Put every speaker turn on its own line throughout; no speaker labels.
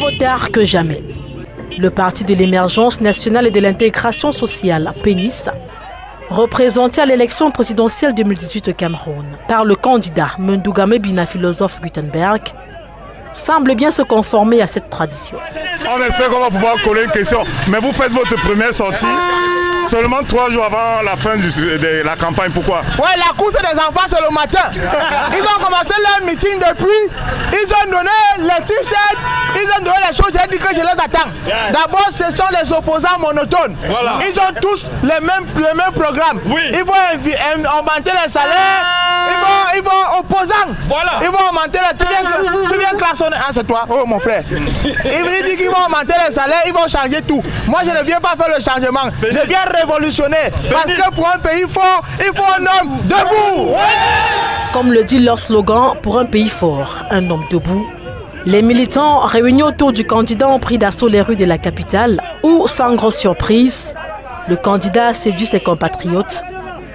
vaut tard que jamais. Le Parti de l'émergence nationale et de l'intégration sociale, PENIS, représenté à l'élection présidentielle 2018 au Cameroun par le candidat Mundugame Bina, philosophe Gutenberg, semble bien se conformer à cette tradition.
On espère qu'on va pouvoir coller une question, mais vous faites votre première sortie seulement 3 jours avant la fin de la campagne. Pourquoi?
Ouais, la course des enfants c'est le matin. Ils ont commencé leur meeting depuis, ils ont donné les t-shirts, ils ont donné les choses, j'ai dit que je les attends. D'abord, ce sont les opposants monotones. Voilà. Ils ont tous les mêmes programmes. Oui. Ils vont augmenter les salaires, ils vont opposants. Voilà. Ils vont augmenter les... Tu viens klaxonner. Ah, c'est toi, oh mon frère. Il dit qu'ils vont augmenter les salaires, ils vont changer tout. Moi, je ne viens pas faire le changement. Je viens révolutionner. Parce que pour un pays fort, il faut un homme debout.
Comme le dit leur slogan, pour un pays fort, un homme debout, les militants réunis autour du candidat ont pris d'assaut les rues de la capitale où, sans grosse surprise, le candidat a séduit ses compatriotes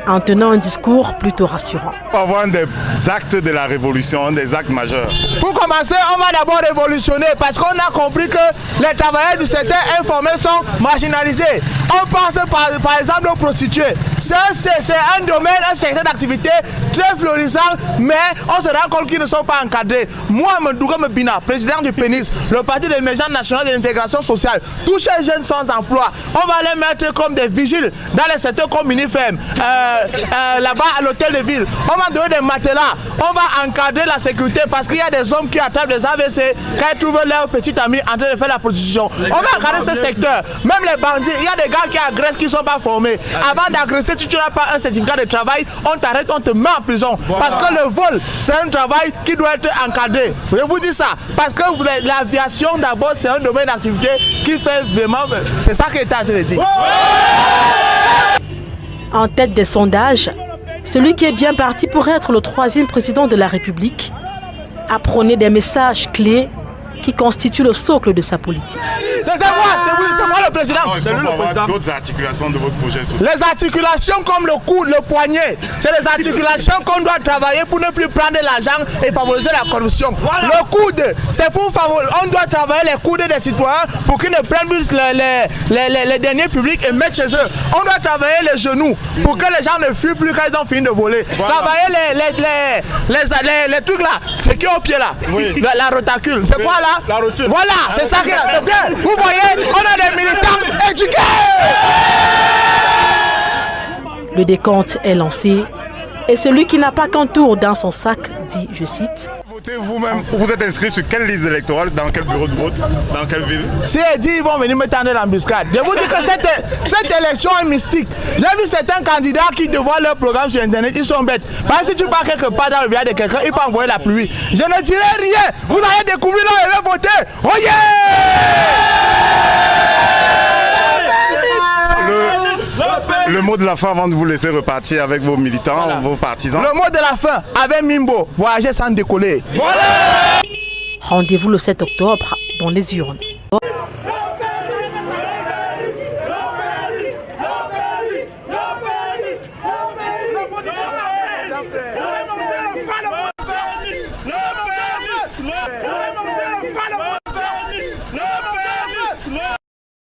en tenant un discours plutôt rassurant.
On va avoir des actes de la révolution, des actes majeurs.
Pour commencer, on va d'abord révolutionner parce qu'on a compris que les travailleurs du secteur informel sont marginalisés. On pense par exemple aux prostituées. C'est un domaine, un secteur d'activité très florissant, mais on se rend compte qu'ils ne sont pas encadrés. Moi, Mundugame Bina, président du PENIS, le Parti de l'émergence nationale de l'intégration sociale, tous ces jeunes sans emploi, on va les mettre comme des vigiles dans les secteurs comme Unifem, là-bas à l'hôtel de ville. On va donner des matelas, on va encadrer la sécurité parce qu'il y a des hommes qui attrapent des AVC quand ils trouvent leur petit ami en train de faire la prostitution. On va encadrer ce secteur. Même les bandits, il y a des gars qui agressent qui ne sont pas formés. Avant d'agresser, si tu n'as pas un certificat de travail, on t'arrête, on te met en prison. Voilà. Parce que le vol, c'est un travail qui doit être encadré. Je vous dis ça. Parce que l'aviation, d'abord, c'est un domaine d'activité qui fait vraiment... C'est ça qui est en train de dire.
En tête des sondages, celui qui est bien parti pour être le 3e président de la République a prôné des messages clés qui constituent le socle de sa politique.
C'est moi le président.
Est-ce qu'on peut avoir d'autres articulations de votre projet social?
Les articulations comme le coude, le poignet, c'est les articulations qu'on doit travailler pour ne plus prendre l'argent et favoriser la corruption. Voilà. Le coude, c'est pour favoriser, on doit travailler les coudes des citoyens pour qu'ils ne prennent plus les deniers publics et mettre chez eux. On doit travailler les genoux pour que les gens ne fuient plus quand ils ont fini de voler. Voilà. Travailler les trucs là, c'est qui au pied là, oui. La rotacule, c'est quoi là?
La rotule.
Voilà, c'est ça qui est là. Vous voyez, on a des militants éduqués.
Le décompte est lancé et celui qui n'a pas qu'un tour dans son sac dit, je cite,
votez vous-même. Vous êtes inscrit sur quelle liste électorale, dans quel bureau de vote, dans quelle ville?
Si elle dit ils vont venir me tendre l'embuscade. Je vous dis que cette élection est mystique. J'ai vu certains candidats qui devoient leur programme sur internet, ils sont bêtes. Parce que si tu pars quelque part dans le village de quelqu'un, il peut envoyer la pluie. Je ne dirai rien. Vous allez découvrir là et voter. Oh yeah!
Le mot de la fin avant de vous laisser repartir avec vos militants, voilà. Vos partisans.
Le mot de la fin avec Mimbo, voyager sans décoller.
Voilà. Rendez-vous le 7 octobre dans les urnes.